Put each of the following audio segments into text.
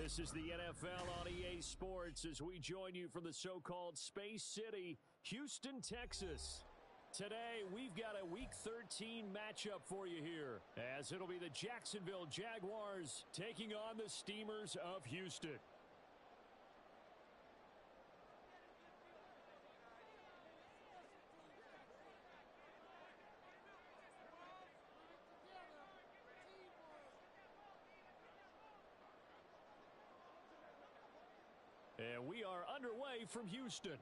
This is the NFL on EA Sports as we join you from the so-called Space City, Houston, Texas. Today, we've got a Week 13 matchup for you here, as it'll be the Jacksonville Jaguars taking on the Steamers of Houston. And we are underway from Houston.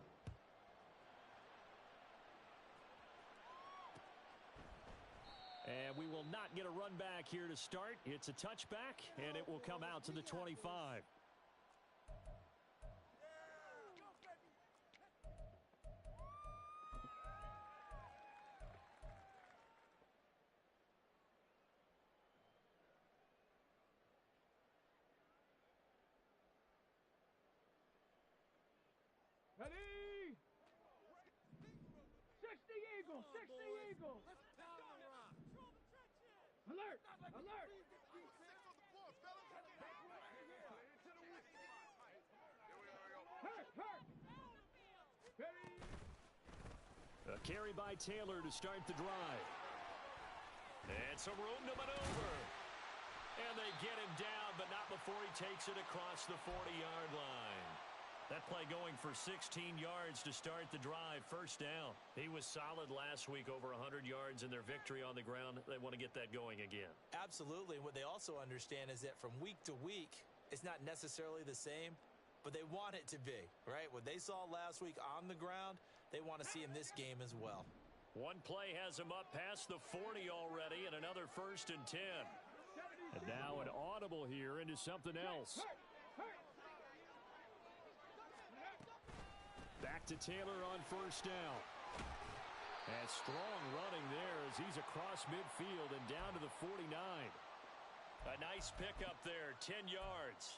And we will not get a run back here to start. It's a touchback, and it will come out to the 25. Ready? 60 Eagles, 60 Eagles. Alert, alert. Hurt, hurt. Ready? A carry by Taylor to start the drive. And some room to maneuver. And they get him down, but not before he takes it across the 40-yard line. That play going for 16 yards to start the drive. First down. He was solid last week, over 100 yards in their victory on the ground. They want to get that going again. Absolutely. What they also understand is that from week to week, it's not necessarily the same, but they want it to be, right? What they saw last week on the ground, they want to see in this game as well. One play has him up past the 40 already, and another 1st and 10. And now an audible here into something else. Back to Taylor on first down. And strong running there as he's across midfield and down to the 49. A nice pickup there, 10 yards.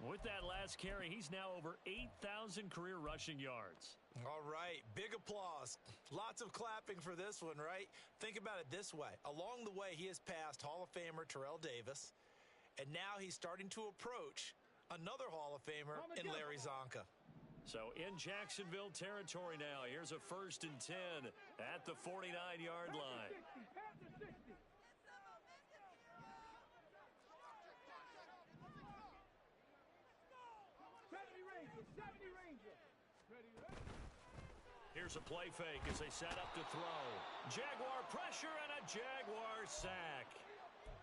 With that last carry, he's now over 8,000 career rushing yards. All right, big applause. Lots of clapping for this one, right? Think about it this way. Along the way, he has passed Hall of Famer Terrell Davis, and now he's starting to approach another Hall of Famer in Larry Zonka. So in Jacksonville territory now. Here's a 1st and 10 at the 49-yard line. 60. Here's a play fake as they set up to throw. Jaguar pressure and a Jaguar sack.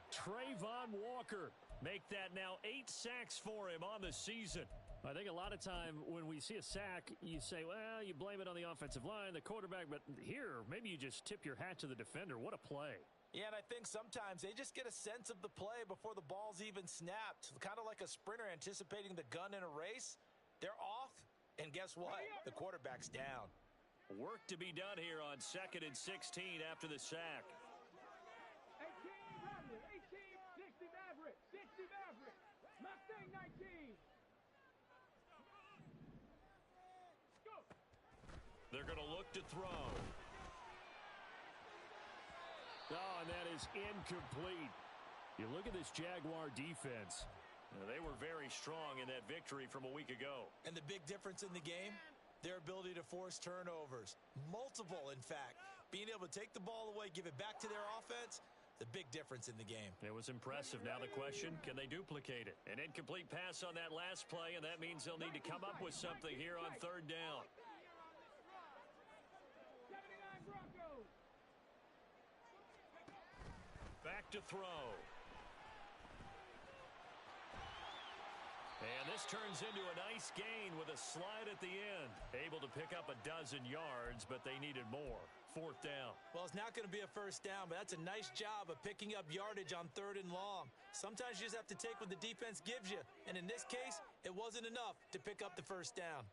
Trayvon Walker make that now 8 sacks for him on the season. I think a lot of time when we see a sack, you say, well, you blame it on the offensive line, the quarterback, but here, maybe you just tip your hat to the defender. What a play. Yeah, and I think sometimes they just get a sense of the play before the ball's even snapped. Kind of like a sprinter anticipating the gun in a race. They're off, and guess what? The quarterback's down. Work to be done here on 2nd and 16 after the sack. 18, 60 Maverick, Mustang 19. Go. They're going to look to throw. Oh, and that is incomplete. You look at this Jaguar defense. They were very strong in that victory from a week ago. And the big difference in the game? Their ability to force turnovers. Multiple, in fact. Being able to take the ball away, give it back to their offense, the big difference in the game. It was impressive. Now the question, can they duplicate it? An incomplete pass on that last play, and that means they'll need to come up with something here on 3rd down. 79 Broncos. Back to throw. And this turns into a nice gain with a slide at the end. Able to pick up a dozen yards, but they needed more. 4th down. Well, it's not going to be a first down, but that's a nice job of picking up yardage on 3rd and long. Sometimes you just have to take what the defense gives you. And in this case, it wasn't enough to pick up the first down.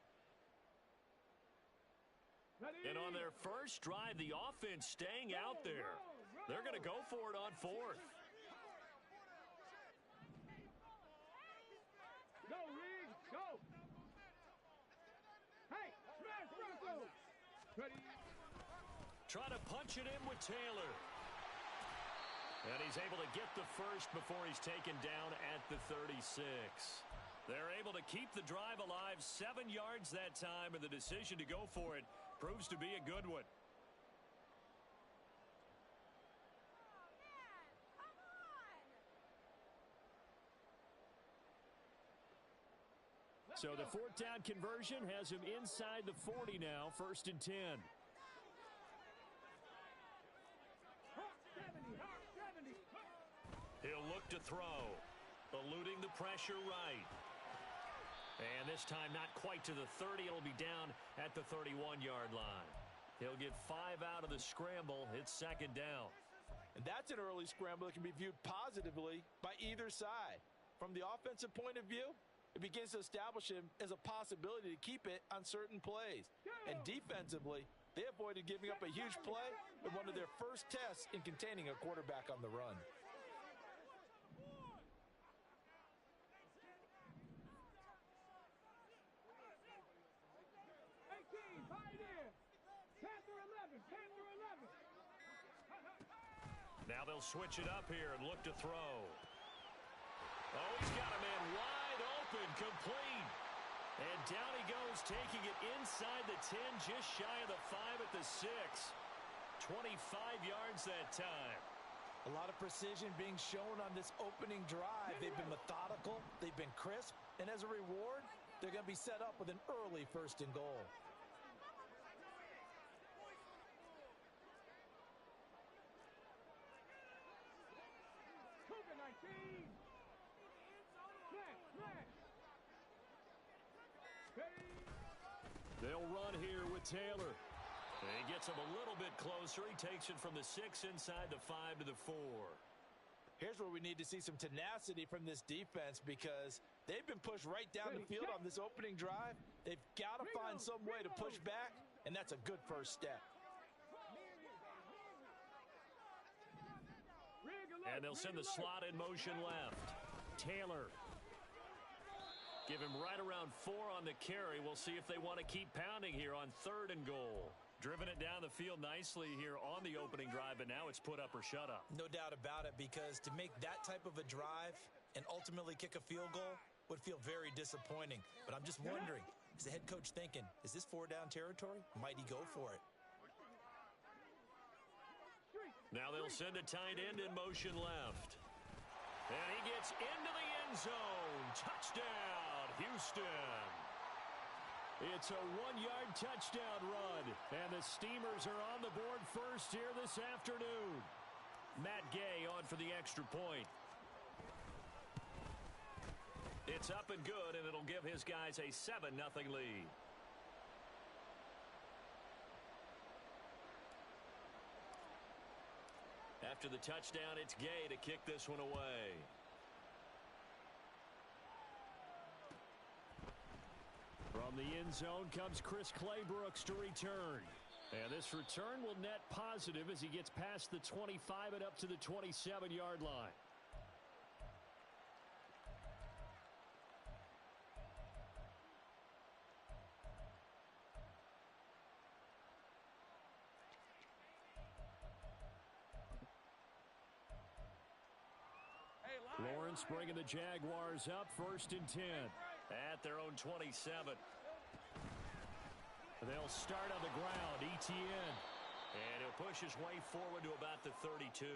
And on their first drive, the offense staying out there. They're going to go for it on 4th. Go, Riggs, go. Hey, smash Broncos. Ready. Trying to punch it in with Taylor. And he's able to get the first before he's taken down at the 36. They're able to keep the drive alive, 7 yards that time, and the decision to go for it proves to be a good one. So the fourth down conversion has him inside the 40 now, 1st and 10. He'll look to throw, eluding the pressure right. And this time not quite to the 30. It'll be down at the 31-yard line. He'll get 5 out of the scramble. It's 2nd down. And that's an early scramble that can be viewed positively by either side. From the offensive point of view, it begins to establish him as a possibility to keep it on certain plays. And defensively, they avoided giving up a huge play in one of their first tests in containing a quarterback on the run. Now they'll switch it up here and look to throw. Oh, he's got a man wide open, complete. And down he goes, taking it inside the 10, just shy of the 5 at the 6. 25 yards that time. A lot of precision being shown on this opening drive. They've been methodical, they've been crisp, and as a reward, they're going to be set up with an early 1st and goal. They'll run here with Taylor. And he gets him a little bit closer. He takes it from the 6 inside the 5 to the 4. Here's where we need to see some tenacity from this defense because they've been pushed right down the field on this opening drive. They've got to find some way to push back, and that's a good first step. And they'll send the slot in motion left. Taylor. Give him right around 4 on the carry. We'll see if they want to keep pounding here on 3rd and goal. Driven it down the field nicely here on the opening drive, but now it's put up or shut up. No doubt about it, because to make that type of a drive and ultimately kick a field goal would feel very disappointing. But I'm just wondering, is the head coach thinking, is this 4-down territory? Might he go for it? Now they'll send a tight end in motion left. And he gets into the end zone. Touchdown, Houston. It's a 1-yard touchdown run. And the Steamers are on the board first here this afternoon. Matt Gay on for the extra point. It's up and good, and it'll give his guys a 7-0 lead. After the touchdown, it's Gay to kick this one away. From the end zone comes Chris Claybrooks to return. And this return will net positive as he gets past the 25 and up to the 27-yard line. Lawrence bringing the Jaguars up 1st and 10 at their own 27. They'll start on the ground. Etienne. And he'll push his way forward to about the 32.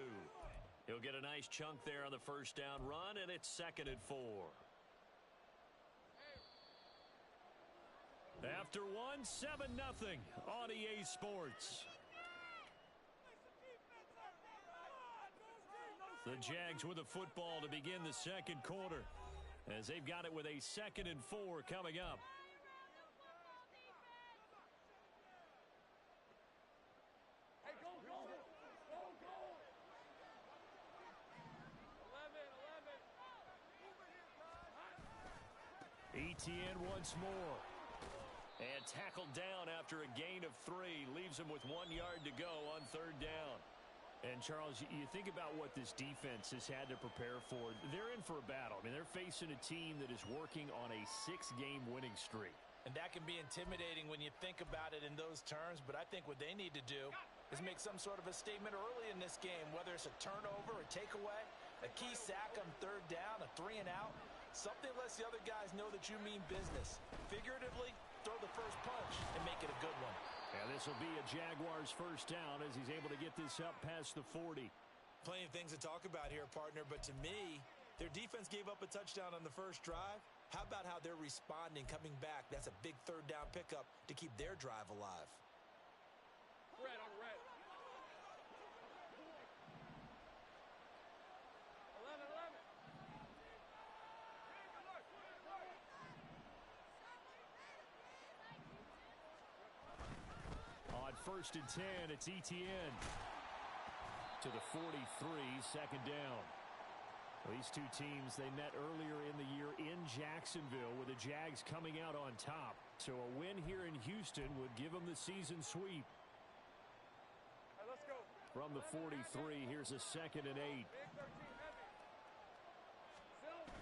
He'll get a nice chunk there on the 1st down run, and it's 2nd and 4. After 7-0 on EA Sports. The Jags with the football to begin the 2nd quarter as they've got it with a 2nd and 4 coming up. Etienne once more. And tackled down after a gain of 3. Leaves him with 1 yard to go on 3rd down. And, Charles, you think about what this defense has had to prepare for. They're in for a battle. I mean, they're facing a team that is working on a 6-game winning streak. And that can be intimidating when you think about it in those terms. But I think what they need to do is make some sort of a statement early in this game, whether it's a turnover, a takeaway, a key sack on third down, a 3 and out. Something lets the other guys know that you mean business. Figuratively, throw the first punch and make it a good one. And this will be a Jaguars first down as he's able to get this up past the 40. Plenty of things to talk about here, partner, but to me, their defense gave up a touchdown on the first drive. How about how they're responding, coming back? That's a big third down pickup to keep their drive alive. Red on red. 11. On 1st and 10, it's Etienne to the 43, second down. These two teams, they met earlier in the year in Jacksonville with the Jags coming out on top. So a win here in Houston would give them the season sweep. All right, let's go. From the 43, here's a 2nd and 8. Big 13, heavy. Silver.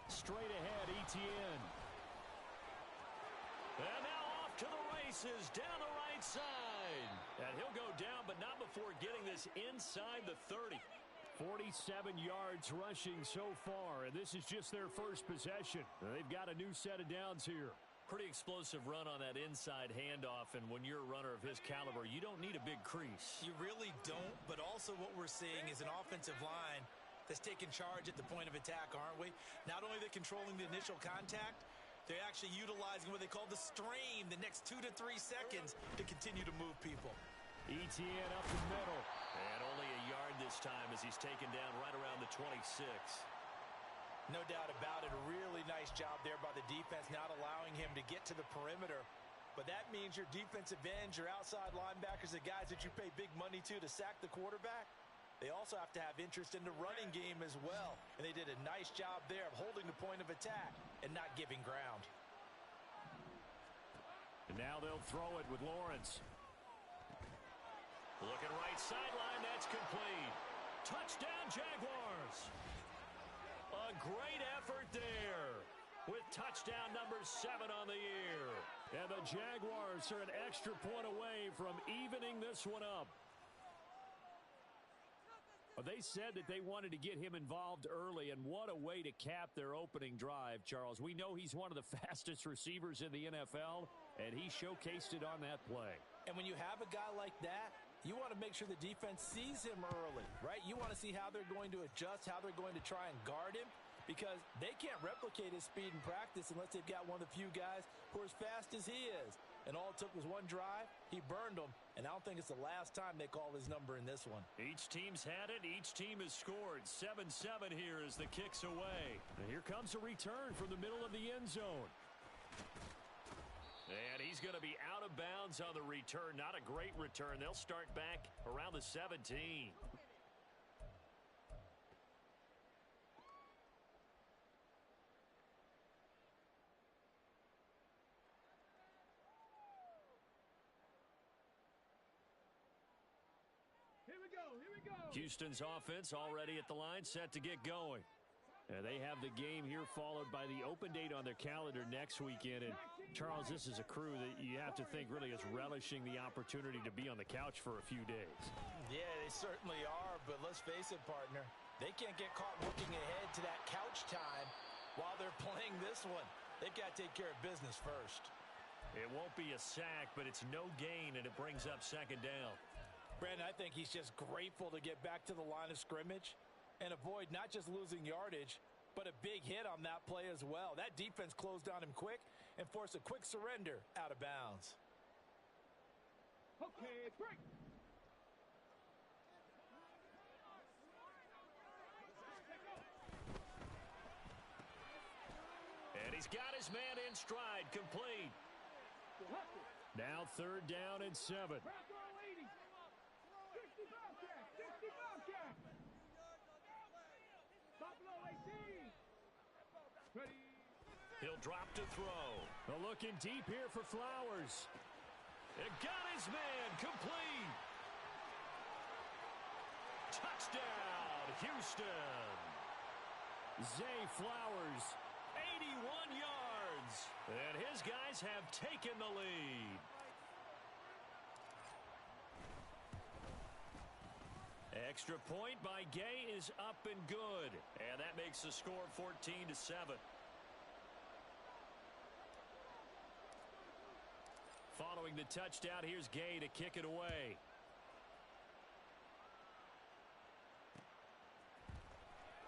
Straight ahead, Etienne. And now off to the races down the right side. And he'll go down, but not before getting this inside the 30. 47 yards rushing so far, and this is just their first possession. They've got a new set of downs here. Pretty explosive run on that inside handoff, and when you're a runner of his caliber, you don't need a big crease. You really don't, but also what we're seeing is an offensive line that's taking charge at the point of attack, aren't we? Not only are they controlling the initial contact, they're actually utilizing what they call the strain, the next 2 to 3 seconds to continue to move people. Etienne up the middle. And only a yard this time as he's taken down right around the 26. No doubt about it. A really nice job there by the defense, not allowing him to get to the perimeter. But that means your defensive ends, your outside linebackers, the guys that you pay big money to sack the quarterback, they also have to have interest in the running game as well. And they did a nice job there of holding the point of attack and not giving ground. And now they'll throw it with Lawrence. Looking right sideline, that's complete. Touchdown, Jaguars. A great effort there with touchdown number 7 on the year. And the Jaguars are an extra point away from evening this one up. They said that they wanted to get him involved early, and what a way to cap their opening drive, Charles. We know he's one of the fastest receivers in the NFL, and he showcased it on that play. And when you have a guy like that, you want to make sure the defense sees him early, right? You want to see how they're going to adjust, how they're going to try and guard him, because they can't replicate his speed in practice unless they've got one of the few guys who are as fast as he is. And all it took was one drive. He burned them, and I don't think it's the last time they call his number in this one. Each team's had it. Each team has scored. 7-7 here as the kick's away. And here comes a return from the middle of the end zone. And he's going to be out of bounds on the return. Not a great return. They'll start back around the 17. Here we go. Houston's offense already at the line, set to get going. And they have the game here followed by the open date on their calendar next weekend. And Charles, this is a crew that you have to think really is relishing the opportunity to be on the couch for a few days. Yeah, they certainly are, but let's face it, partner. They can't get caught looking ahead to that couch time while they're playing this one. They've got to take care of business first. It won't be a sack, but it's no gain, and it brings up 2nd down. Brandon, I think he's just grateful to get back to the line of scrimmage and avoid not just losing yardage, but a big hit on that play as well. That defense closed on him quick and forced a quick surrender out of bounds. Okay, break. And he's got his man in stride, complete. Now 3rd down and 7. Bronco leading. 60 Bobcat. 60 Bobcat. Buffalo 18. Ready. He'll drop to throw. Looking deep here for Flowers. It got his man, complete. Touchdown, Houston. Zay Flowers, 81 yards. And his guys have taken the lead. Extra point by Gay is up and good. And that makes the score 14-7. Following the touchdown, here's Gay to kick it away.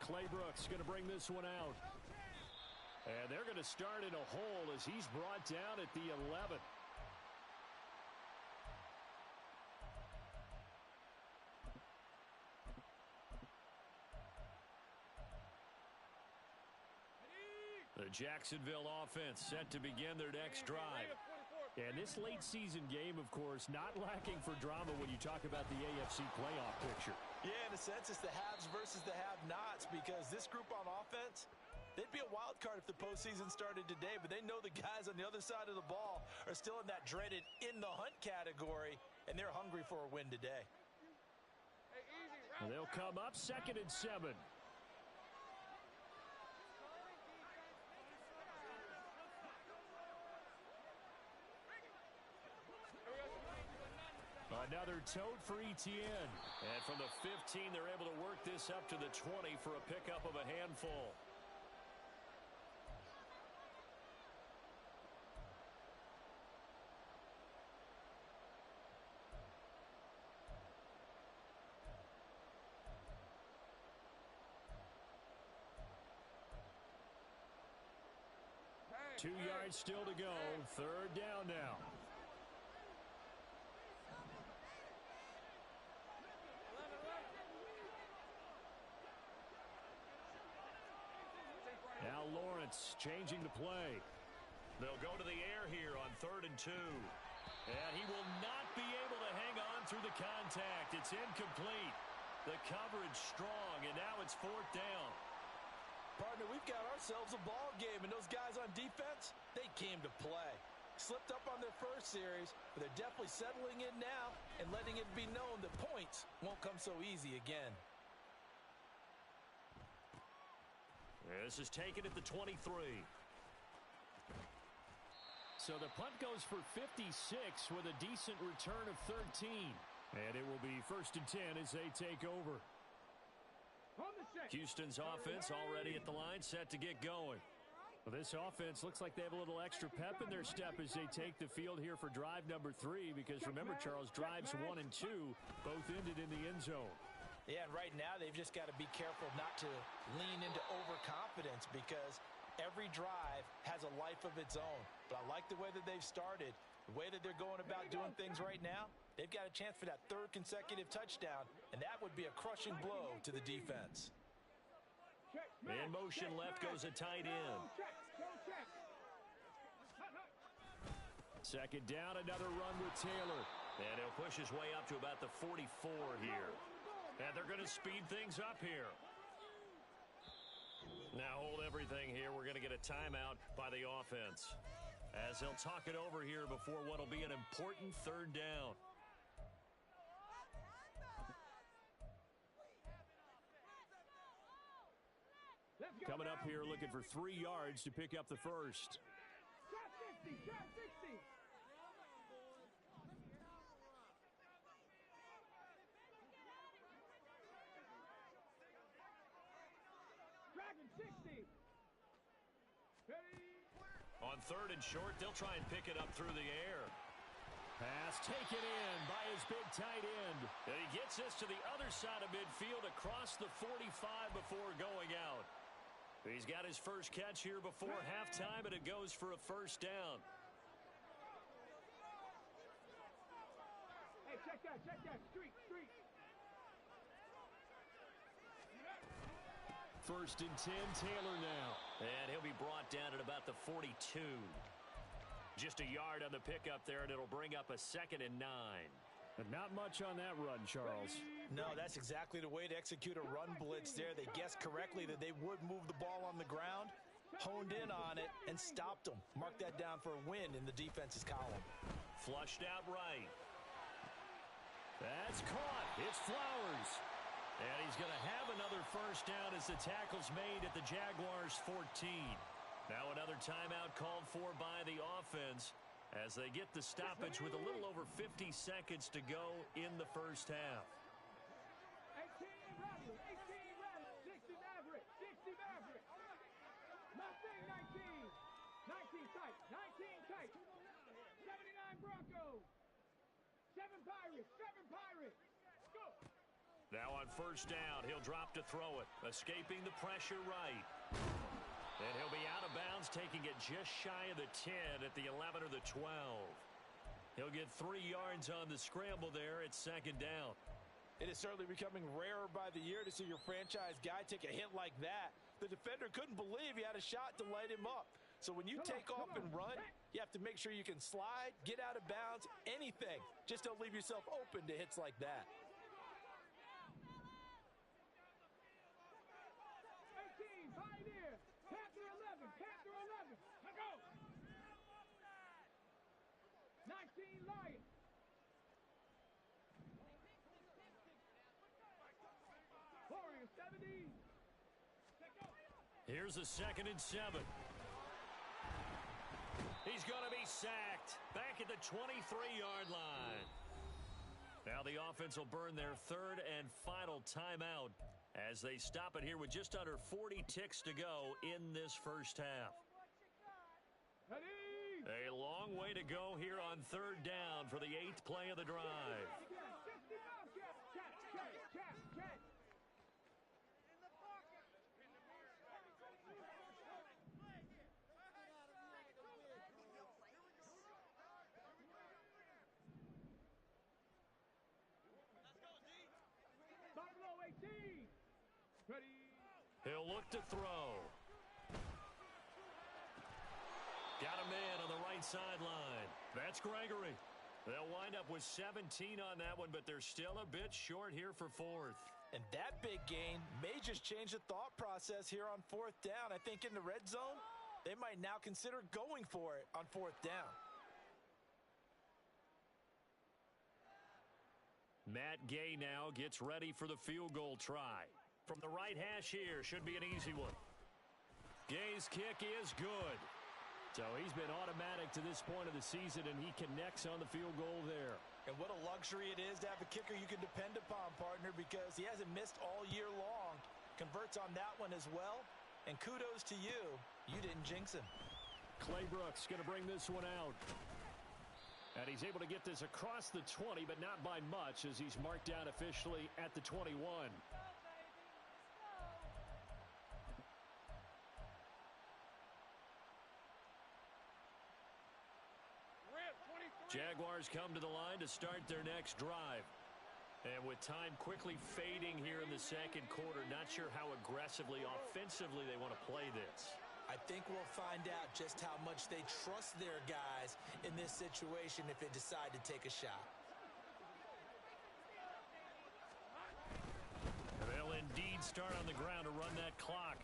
Clay Brooks going to bring this one out. And they're going to start in a hole as he's brought down at the 11. The Jacksonville offense set to begin their next drive. And this late season game, of course, not lacking for drama when you talk about the AFC playoff picture. Yeah, in a sense, it's the haves versus the have-nots, because this group on offense, they'd be a wild card if the postseason started today, but they know the guys on the other side of the ball are still in that dreaded in-the-hunt category, and they're hungry for a win today. And they'll come up 2nd and 7. Another tote for Etienne. And from the 15, they're able to work this up to the 20 for a pickup of a handful. Hey, 2 yards still to go. 3rd down now. Now Lawrence changing the play. They'll go to the air here on 3rd and 2. And he will not be able to hang on through the contact. It's incomplete. The coverage strong, and now it's 4th down. Partner, we've got ourselves a ball game, and those guys on defense, they came to play. Slipped up on their first series, but they're definitely settling in now and letting it be known that points won't come so easy again. This is taken at the 23. So the punt goes for 56 with a decent return of 13. And it will be 1st and 10 as they take over. Houston's offense already at the line, set to get going. Well, this offense looks like they have a little extra pep in their step as they take the field here for drive number 3. Because remember, Charles, drives 1 and 2 both ended in the end zone. Yeah, and right now they've just got to be careful not to lean into overconfidence, because every drive has a life of its own. But I like the way that they've started, the way that they're going about doing things right now. They've got a chance for that 3rd consecutive touchdown, and that would be a crushing blow to the defense. In motion left goes a tight end. 2nd down, another run with Taylor. And he'll push his way up to about the 44 here. And they're going to speed things up here. Now hold everything here. We're going to get a timeout by the offense, as they'll talk it over here before what will be an important 3rd down. Coming up here looking for 3 yards to pick up the first. Shot 60, shot 60. Dragon 60. On 3rd and short, they'll try and pick it up through the air. Pass taken in by his big tight end. And he gets this to the other side of midfield across the 45 before going out. He's got his first catch here before halftime, and it goes for a 1st down. Hey, check that, street. 1st and 10, Taylor now. And he'll be brought down at about the 42. Just a yard on the pickup there, and it'll bring up a 2nd and 9. But not much on that run, Charles. No, that's exactly the way to execute a run blitz there. They guessed correctly that they would move the ball on the ground, honed in on it, and stopped them. Mark that down for a win in the defense's column. Flushed out right. That's caught. It's Flowers. And he's going to have another 1st down as the tackle's made at the Jaguars' 14. Now another timeout called for by the offense as they get the stoppage with a little over 50 seconds to go in the 1st half. tight. 19 tight. 79 Broncos. 7 Pirates. 7 Pirates. Go. Now on first down, he'll drop to throw it. Escaping the pressure right. And he'll be out of bounds, taking it just shy of the 10 at the 11 or the 12. He'll get 3 yards on the scramble there at second down. It is certainly becoming rarer by the year to see your franchise guy take a hit like that. The defender couldn't believe he had a shot to light him up. So when you take off and run, you have to make sure you can slide, get out of bounds, anything. Just don't leave yourself open to hits like that. 18, Pioneer. Panther 11. Panther 11. Let's go. 19, Lion. Warrior 70. Here's a 2nd and 7. He's going to be sacked back at the 23-yard line. Now the offense will burn their 3rd and final timeout as they stop it here with just under 40 ticks to go in this first half. Ready. A long way to go here on 3rd down for the 8th play of the drive. Ready. He'll look to throw. Got a man on the right sideline. That's Gregory. They'll wind up with 17 on that one, but they're still a bit short here for 4th. And that big gain may just change the thought process here on 4th down. I think in the red zone, they might now consider going for it on 4th down. Matt Gay now gets ready for the field goal try. From the right hash here, should be an easy one. Gay's kick is good. So he's been automatic to this point of the season, and he connects on the field goal there. And what a luxury it is to have a kicker you can depend upon, partner, because he hasn't missed all year long. Converts on that one as well. And kudos to you. You didn't jinx him. Clay Brooks going to bring this one out. And he's able to get this across the 20, but not by much as he's marked down officially at the 21. Jaguars come to the line to start their next drive. And with time quickly fading here in the second quarter, not sure how aggressively, offensively they want to play this. I think we'll find out just how much they trust their guys in this situation if they decide to take a shot. They'll indeed start on the ground to run that clock.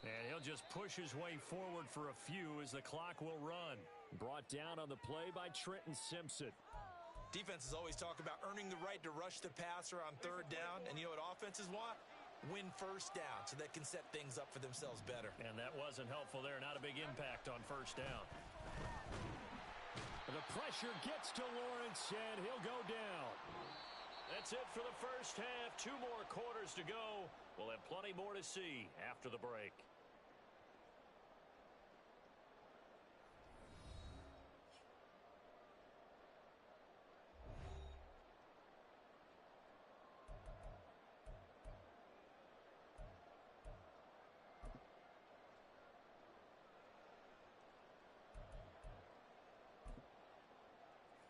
And he'll just push his way forward for a few as the clock will run. Brought down on the play by Trenton Simpson. Defenses always talk about earning the right to rush the passer on 3rd down. And you know what offenses want? Win 1st down so they can set things up for themselves better. And that wasn't helpful there. Not a big impact on 1st down. The pressure gets to Lawrence, and he'll go down. That's it for the first half. 2 more quarters to go. We'll have plenty more to see after the break.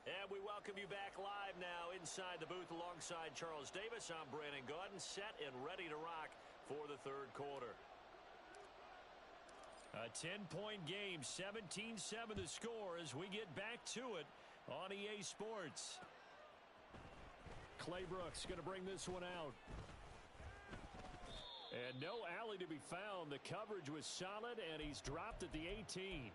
And we welcome you back live now inside the booth alongside Charles Davis. I'm Brandon Gaudin, set and ready to rock for the 3rd quarter. A 10-point game, 17-7 the score as we get back to it on EA Sports. Clay Brooks going to bring this one out. And no alley to be found. The coverage was solid, and he's dropped at the 18.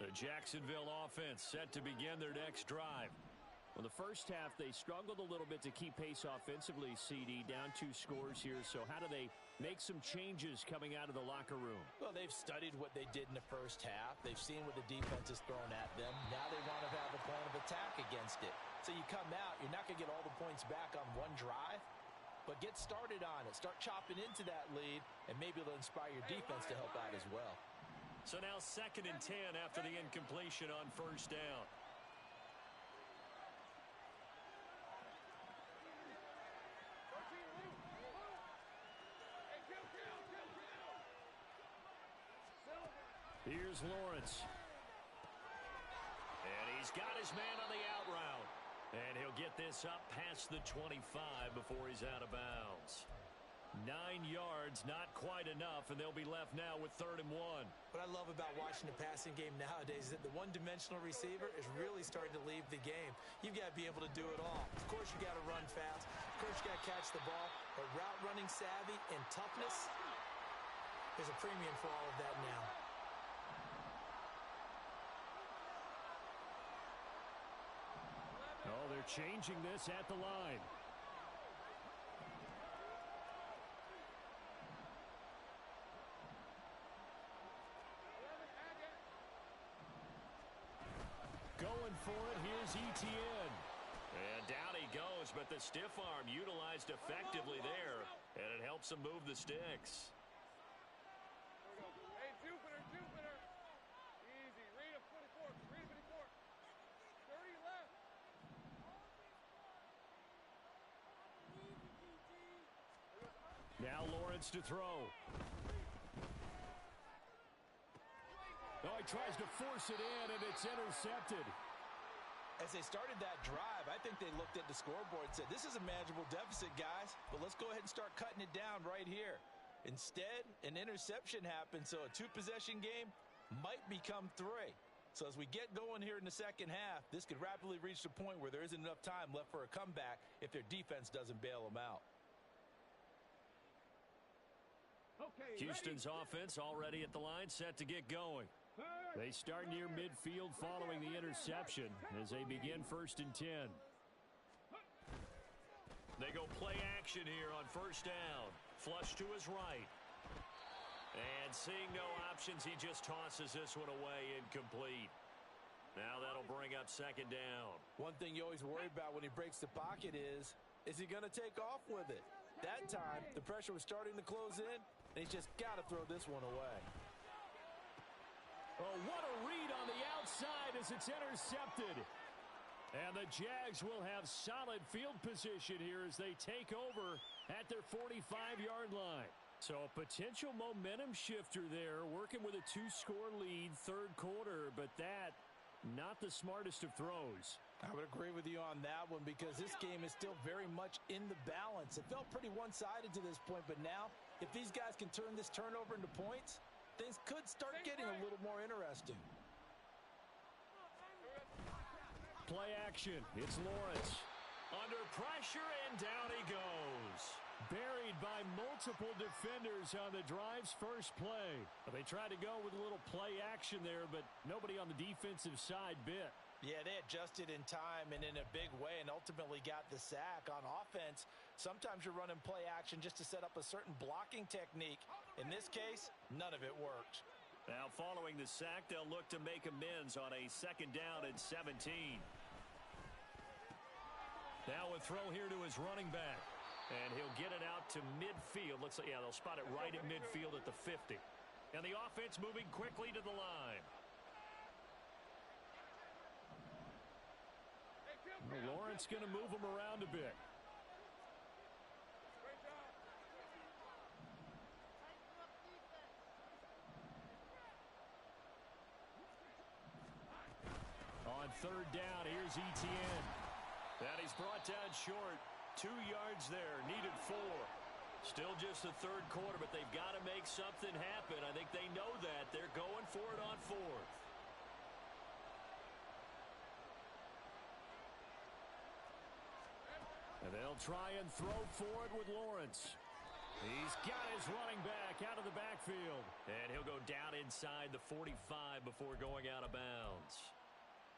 The Jacksonville offense set to begin their next drive. Well, the first half, they struggled a little bit to keep pace offensively, CD, down 2 scores here. So how do they make some changes coming out of the locker room. Well, they've studied what they did in the first half. They've seen what the defense has thrown at them. Now they want to have a plan of attack against it. So you come out, you're not going to get all the points back on one drive, but get started on it. Start chopping into that lead, and maybe it'll inspire your defense to help out as well. So now 2nd and 10 after the incompletion on first down. Here's Lawrence. And he's got his man on the out route. And he'll get this up past the 25 before he's out of bounds. 9 yards, not quite enough, and they'll be left now with 3rd and 1. What I love about watching the passing game nowadays is that the one-dimensional receiver is really starting to leave the game. You've got to be able to do it all. Of course, you got to run fast. Of course, you got to catch the ball. But route running savvy and toughness, there's a premium for all of that now. Oh, they're changing this at the line. Going for it, here's Etienne. And down he goes, but the stiff arm utilized effectively there, and it helps him move the sticks. Hey, Jupiter. Easy. Read him 24. Read him 24. 30 left. Now Lawrence to throw. Oh, he tries to force it in, and it's intercepted. As they started that drive, I think they looked at the scoreboard and said, this is a manageable deficit, guys, but let's go ahead and start cutting it down right here. Instead, an interception happened, so a 2-possession game might become 3. So as we get going here in the second half, this could rapidly reach the point where there isn't enough time left for a comeback if their defense doesn't bail them out. Okay, Houston's offense already at the line, set to get going. They start near midfield following the interception as they begin 1st and 10. They go play action here on first down. Flush to his right. And seeing no options, he just tosses this one away, incomplete. Now that'll bring up 2nd down. One thing you always worry about when he breaks the pocket is he going to take off with it? That time, the pressure was starting to close in, and he's just got to throw this one away. Oh, what a read on the outside as it's intercepted. And the Jags will have solid field position here as they take over at their 45-yard line. So a potential momentum shifter there, working with a 2-score lead, 3rd quarter, but that, not the smartest of throws. I would agree with you on that one because this game is still very much in the balance. It felt pretty one-sided to this point, but now, if these guys can turn this turnover into points, things could start getting a little more interesting. Play action. It's Lawrence. Under pressure, and down he goes. Buried by multiple defenders on the drive's first play. They tried to go with a little play action there, but nobody on the defensive side bit. Yeah, they adjusted in time and in a big way and ultimately got the sack. On offense, sometimes you're running play action just to set up a certain blocking technique. In this case, none of it worked. Now following the sack, they'll look to make amends on a 2nd down and 17. Now a throw here to his running back. And he'll get it out to midfield. Looks like, yeah, they'll spot it right at midfield at the 50. And the offense moving quickly to the line. Lawrence going to move him around a bit. On 3rd down, here's Etienne. And he's brought down short. 2 yards there, needed 4. Still just the 3rd quarter, but they've got to make something happen. I think they know that. They're going for it on 4th. And they'll try and throw for it with Lawrence. He's got his running back out of the backfield. And he'll go down inside the 45 before going out of bounds.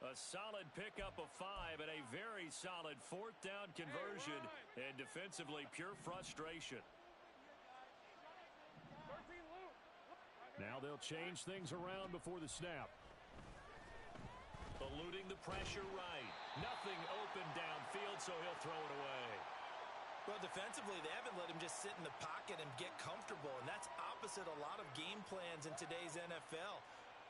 A solid pickup of 5 and a very solid 4th down conversion. And defensively, pure frustration. Now they'll change things around before the snap. Eluding the pressure right. Nothing open downfield, so he'll throw it away. Well, defensively, they haven't let him just sit in the pocket and get comfortable, and that's opposite a lot of game plans in today's NFL.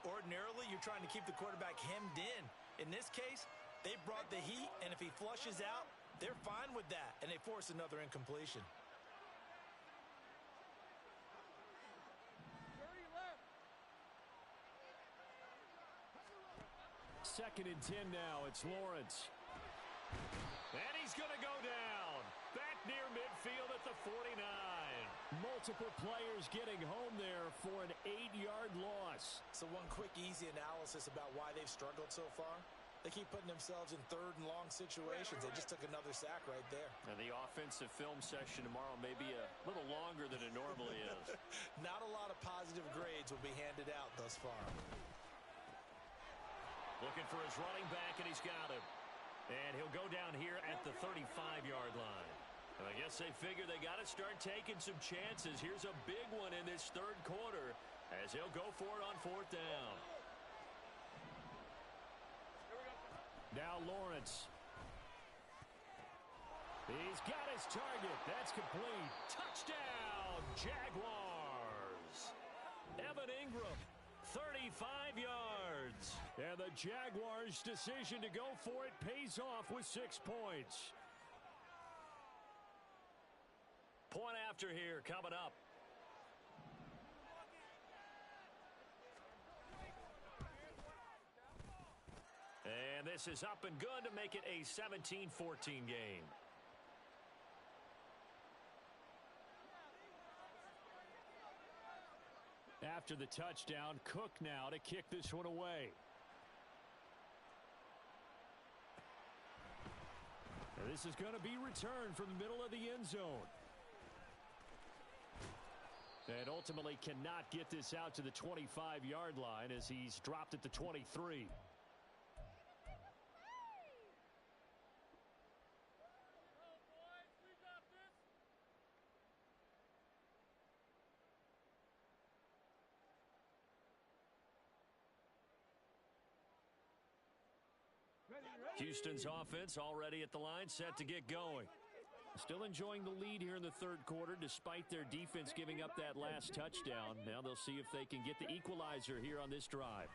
Ordinarily, you're trying to keep the quarterback hemmed in. In this case, they brought the heat, and if he flushes out, they're fine with that, and they force another incompletion. Second and 10 now. It's Lawrence. And he's going to go down. Back near midfield at the 49. Multiple players getting home there for an 8-yard loss. So one quick, easy analysis about why they've struggled so far. They keep putting themselves in third and long situations. They just took another sack right there. And the offensive film session tomorrow may be a little longer than it normally is. Not a lot of positive grades will be handed out thus far. Looking for his running back, and he's got him. And he'll go down here at the 35-yard line. And I guess they figure they got to start taking some chances. Here's a big one in this third quarter as he'll go for it on fourth down. Now Lawrence. He's got his target. That's complete. Touchdown, Jaguars. Evan Ingram, 35 yards. And the Jaguars' decision to go for it pays off with 6 points. Point after here coming up. And this is up and good to make it a 17-14 game. After the touchdown, Cook now to kick this one away. And this is going to be returned from the middle of the end zone. And ultimately cannot get this out to the 25-yard line as he's dropped at the 23. Houston's offense already at the line, set to get going. Still enjoying the lead here in the third quarter despite their defense giving up that last touchdown. Now they'll see if they can get the equalizer here on this drive.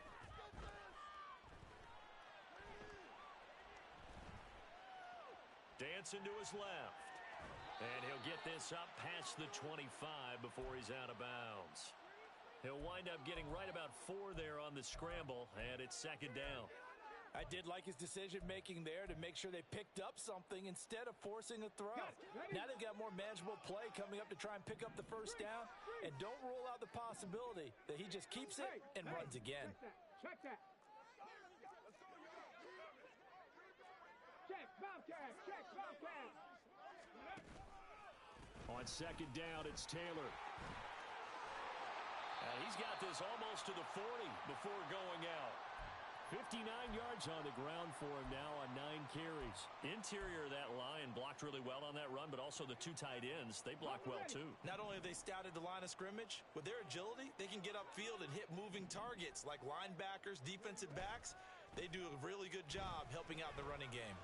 Dancing to his left. And he'll get this up past the 25 before he's out of bounds. He'll wind up getting right about 4 there on the scramble, and it's second down. I did like his decision-making there to make sure they picked up something instead of forcing a throw. Now they've got more manageable play coming up to try and pick up the first down, and don't rule out the possibility that he just keeps it and runs again. Check that. Check, Bobcat, check, Bobcat. On second down, it's Taylor. And he's got this almost to the 40 before going out. 59 yards on the ground for him now on 9 carries. Interior of that line blocked really well on that run, but also the 2 tight ends, they blocked well too. Not only have they scouted the line of scrimmage, with their agility, they can get upfield and hit moving targets like linebackers, defensive backs. They do a really good job helping out the running game.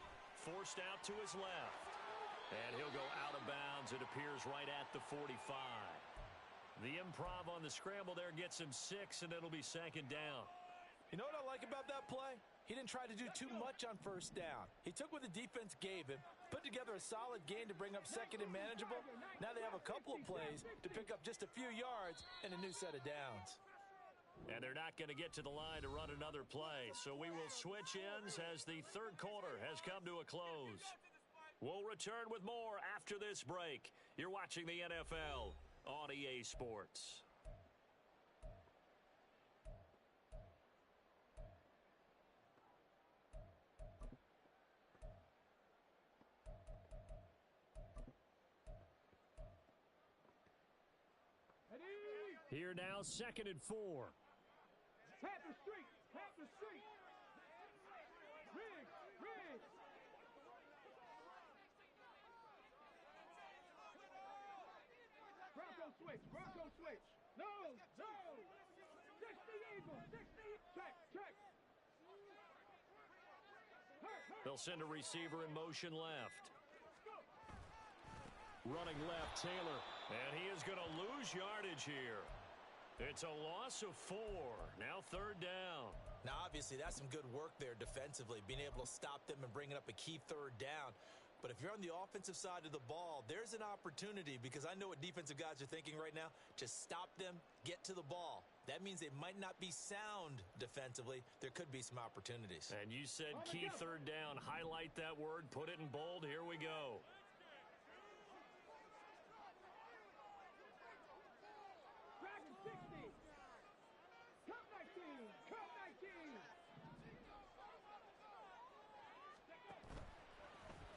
Forced out to his left. And he'll go out of bounds, it appears, right at the 45. The improv on the scramble there gets him 6, and it'll be second down. You know what I like about that play? He didn't try to do too much on first down. He took what the defense gave him, put together a solid game to bring up second and manageable. Now they have a couple of plays to pick up just a few yards and a new set of downs. And they're not going to get to the line to run another play. So we will switch ends as the third quarter has come to a close. We'll return with more after this break. You're watching the NFL on EA Sports. Here now, second and 4. Tap the street, tap the street. Riggs, Riggs. Bronco switch, Bronco switch. No, no. They'll send a receiver in motion left. Running left, Taylor. And he is going to lose yardage here. It's a loss of 4. Now 3rd down. Now, obviously, that's some good work there defensively, being able to stop them and bringing up a key 3rd down. But if you're on the offensive side of the ball, there's an opportunity, because I know what defensive guys are thinking right now. Just stop them, get to the ball. That means they might not be sound defensively. There could be some opportunities. And you said key 3rd down. Highlight that word. Put it in bold. Here we go.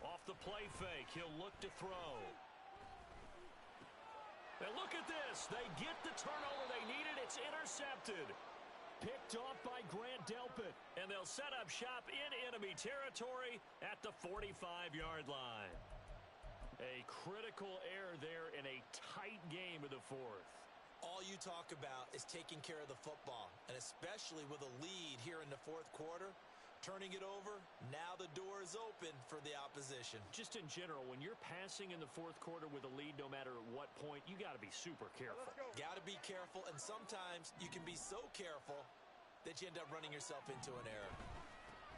Off the play fake, he'll look to throw. And look at this. They get the turnover they needed. It's intercepted. Picked off by Grant Delpit. And they'll set up shop in enemy territory at the 45-yard line. A critical error there in a tight game of the 4th. All you talk about is taking care of the football, and especially with a lead here in the 4th quarter. Turning it over, now the door is open for the opposition. Just in general, when you're passing in the 4th quarter with a lead, no matter at what point, you got to be super careful. Got to be careful, and sometimes you can be so careful that you end up running yourself into an error.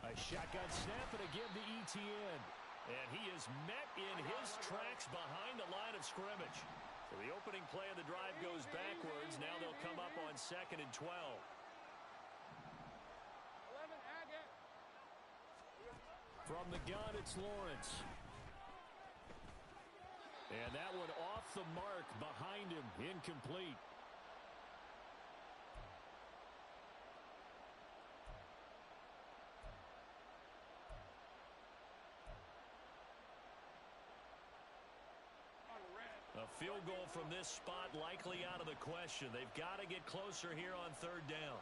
A shotgun snap and again to Etienne. And he is met in his tracks behind the line of scrimmage. So the opening play of the drive goes backwards. Now they'll come up on 2nd and 12. From the gun, it's Lawrence. And that one off the mark behind him, incomplete. A field goal from this spot likely out of the question. They've got to get closer here on 3rd down.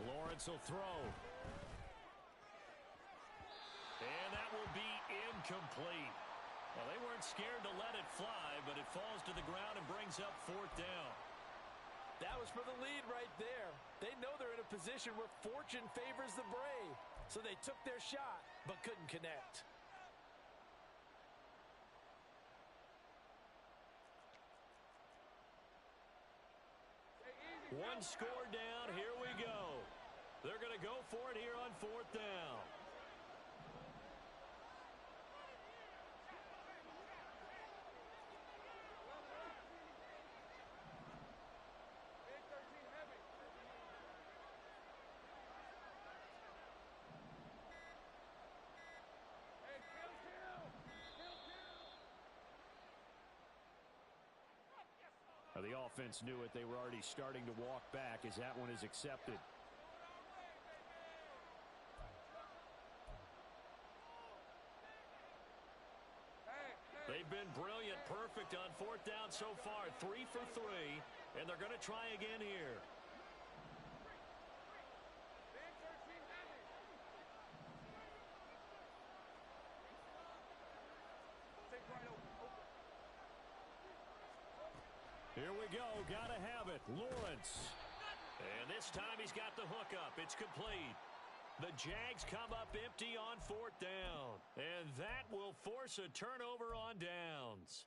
Lawrence will throw. And that will be incomplete. Well, they weren't scared to let it fly, but it falls to the ground and brings up 4th down. That was for the lead right there. They know they're in a position where fortune favors the brave. So they took their shot, but couldn't connect. One score down. Here we go. They're going to go for it here on 4th down. The offense knew it. They were already starting to walk back as that one is accepted. They've been brilliant, perfect on 4th down so far. 3 for 3, and they're going to try again here. Here we go. Gotta have it. Lawrence. And this time he's got the hook up. It's complete. The Jags come up empty on 4th down. And that will force a turnover on downs.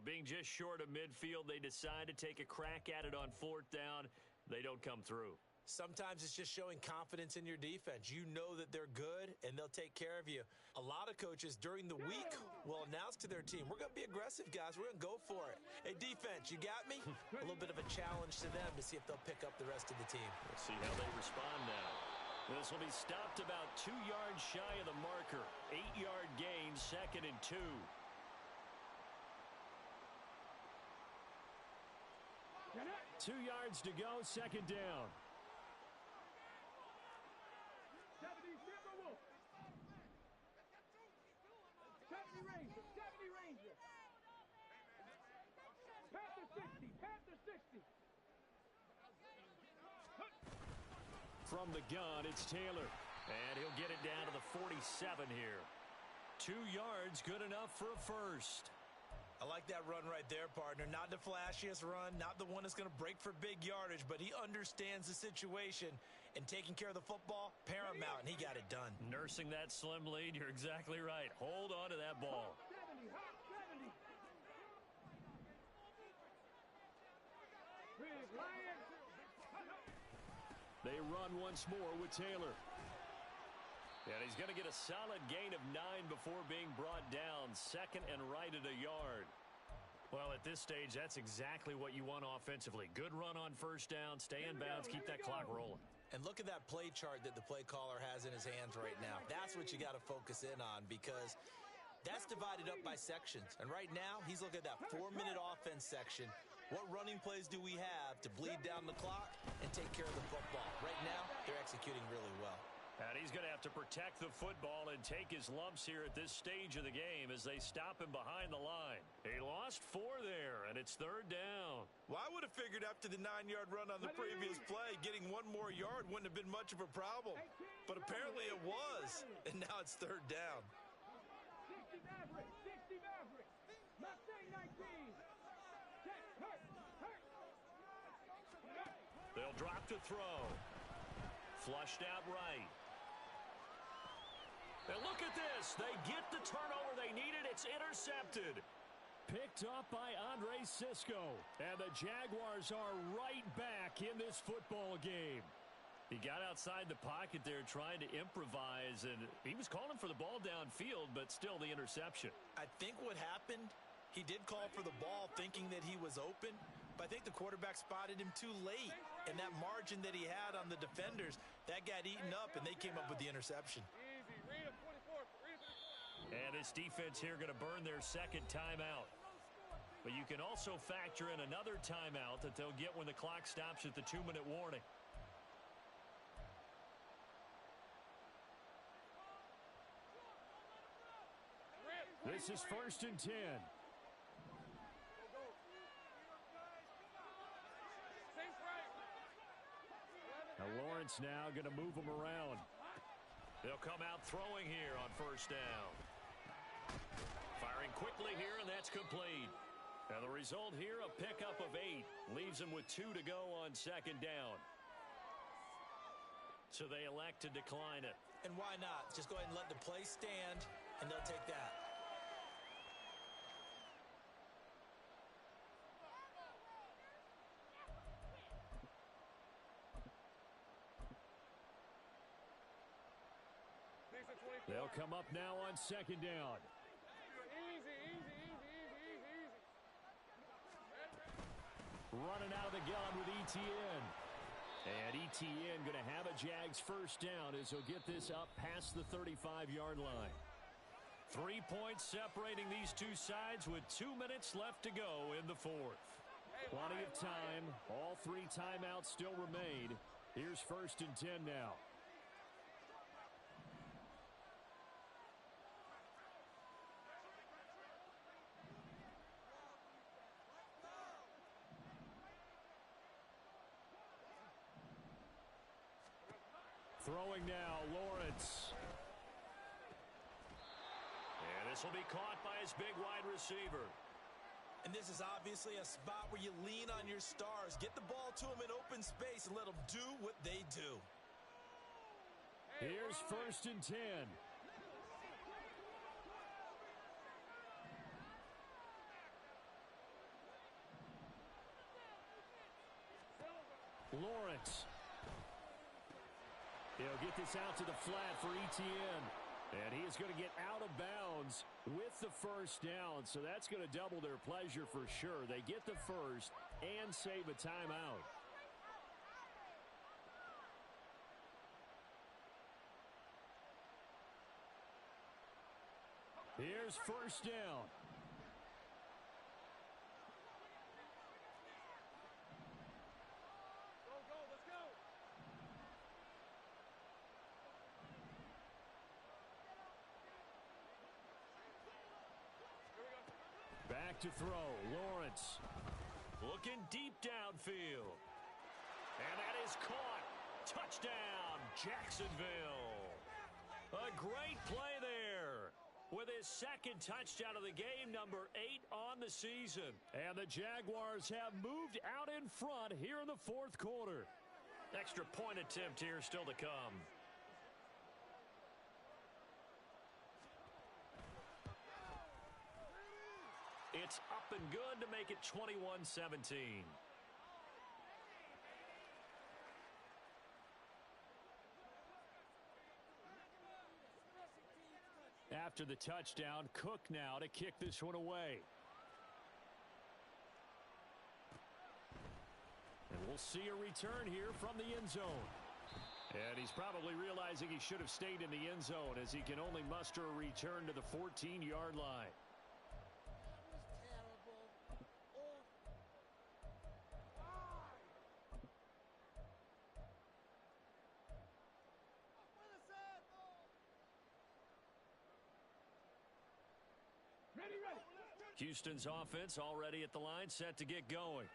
Being just short of midfield, they decide to take a crack at it on 4th down. They don't come through. Sometimes it's just showing confidence in your defense. You know that they're good, and they'll take care of you. A lot of coaches during the week will announce to their team, we're going to be aggressive, guys. We're going to go for it. Hey, defense, you got me? A little bit of a challenge to them to see if they'll pick up the rest of the team. We'll see how they respond now. This will be stopped about 2 yards shy of the marker. 8-yard gain, 2nd and 2. Two yards to go, 2nd down. From the gun, it's Taylor. And he'll get it down to the 47 here. 2 yards, good enough for a first. I like that run right there, partner. Not the flashiest run, not the one that's going to break for big yardage, but he understands the situation, and taking care of the football, paramount, and he got it done. Nursing that slim lead, you're exactly right. Hold on to that ball. They run once more with Taylor. And he's going to get a solid gain of 9 before being brought down. Second and right at a yard. Well, at this stage, that's exactly what you want offensively. Good run on first down, stay in bounds, keep that clock rolling. And look at that play chart that the play caller has in his hands right now. That's what you got to focus in on, because that's divided up by sections. And right now, he's looking at that 4-minute offense section. What running plays do we have to bleed down the clock and take care of the football? Right now, they're executing really well. And he's going to have to protect the football and take his lumps here at this stage of the game as they stop him behind the line. He lost 4 there, and it's third down. Well, I would have figured after the 9-yard run on the previous play, getting 1 more yard wouldn't have been much of a problem. But apparently it was, and now it's third down. 60 Maverick, 60 Maverick. Mustang 19. They'll drop to throw. Flushed out right. And look at this. They get the turnover they needed. It's intercepted. Picked up by Andre Sisco. And the Jaguars are right back in this football game. He got outside the pocket there trying to improvise, and he was calling for the ball downfield, but still the interception. I think what happened, he did call for the ball thinking that he was open, but I think the quarterback spotted him too late. And that margin that he had on the defenders, that got eaten up, and they came up with the interception. Easy, read it 24. Read it 24. And this defense here going to burn their second timeout. But you can also factor in another timeout that they'll get when the clock stops at the 2-minute warning. This is 1st and 10. Now Lawrence now going to move them around. They'll come out throwing here on first down. Firing quickly here, and that's complete. Now the result here, a pickup of 8. Leaves them with 2 to go on second down. So they elect to decline it. And why not? Just go ahead and let the play stand, and they'll take that. They'll come up now on second down. Easy. Running out of the gun with Etienne. And Etienne going to have a Jags first down as he'll get this up past the 35-yard line. 3 points separating these two sides with 2 minutes left to go in the fourth. Plenty of time. All 3 timeouts still remain. Here's 1st and 10 now. Throwing now, Lawrence. And this will be caught by his big wide receiver. And this is obviously a spot where you lean on your stars. Get the ball to them in open space and let them do what they do. Here's 1st and 10. Lawrence. He'll get this out to the flat for Etienne. And he is going to get out of bounds with the first down. So that's going to double their pleasure for sure. They get the first and save a timeout. Here's first down. Back to throw. Lawrence looking deep downfield. And that is caught. Touchdown, Jacksonville. A great play there with his second touchdown of the game, number 8 on the season. And the Jaguars have moved out in front here in the fourth quarter. Extra point attempt here still to come. It's up and good to make it 21-17. After the touchdown, Cook now to kick this one away. And we'll see a return here from the end zone. And he's probably realizing he should have stayed in the end zone as he can only muster a return to the 14-yard line. Houston's offense already at the line, set to get going.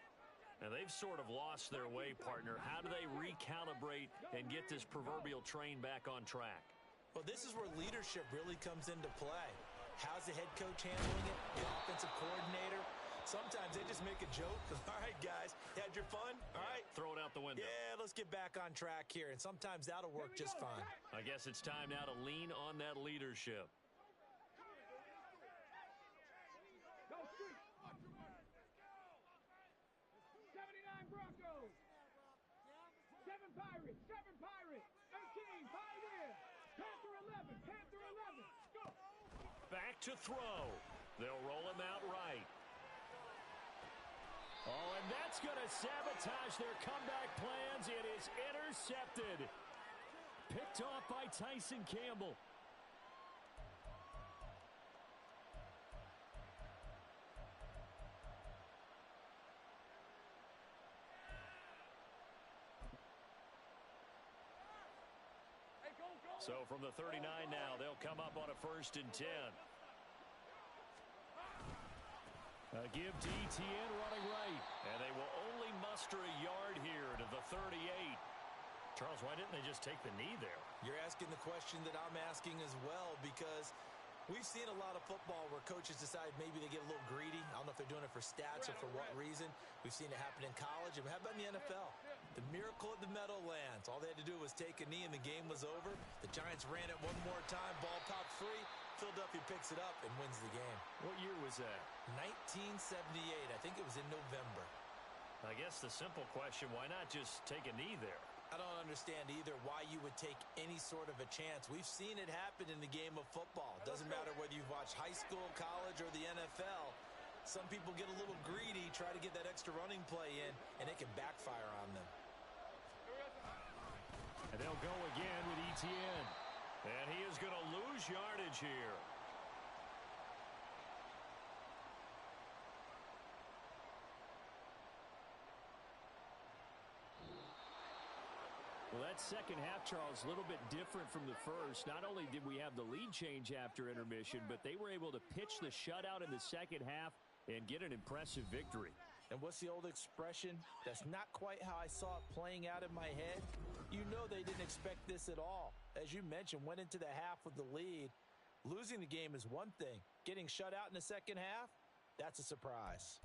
Now, they've sort of lost their way, partner. How do they recalibrate and get this proverbial train back on track? Well, this is where leadership really comes into play. How's the head coach handling it? The offensive coordinator? Sometimes they just make a joke. All right, guys, you had your fun? All right. Throw it out the window. Yeah, let's get back on track here. And sometimes that'll work just fine. I guess it's time now to lean on that leadership. Pirates, 13, Pioneer, Panther 11, Panther 11, go! Back to throw. They'll roll him out right. Oh, and that's going to sabotage their comeback plans. It is intercepted. Picked off by Tyson Campbell. So from the 39 now, they'll come up on a 1st and 10. Give to Etienne running right. And they will only muster a yard here to the 38. Charles, why didn't they just take the knee there? You're asking the question that I'm asking as well, because we've seen a lot of football where coaches decide maybe they get a little greedy. I don't know if they're doing it for stats or for what reason. We've seen it happen in college. And how about in the NFL? The miracle at the Meadowlands. All they had to do was take a knee and the game was over. The Giants ran it one more time. Ball popped free. Philadelphia picks it up and wins the game. What year was that? 1978. I think it was in November. I guess the simple question, why not just take a knee there? I don't understand either why you would take any sort of a chance. We've seen it happen in the game of football. Doesn't matter whether you've watched high school, college, or the NFL. Some people get a little greedy, try to get that extra running play in, and it can backfire on them. And they'll go again with Etienne. And he is going to lose yardage here. Well, that second half, Charles, a little bit different from the first. Not only did we have the lead change after intermission, but they were able to pitch the shutout in the second half and get an impressive victory. And what's the old expression? That's not quite how I saw it playing out in my head. You know they didn't expect this at all. As you mentioned, went into the half with the lead. Losing the game is one thing. Getting shut out in the second half, that's a surprise.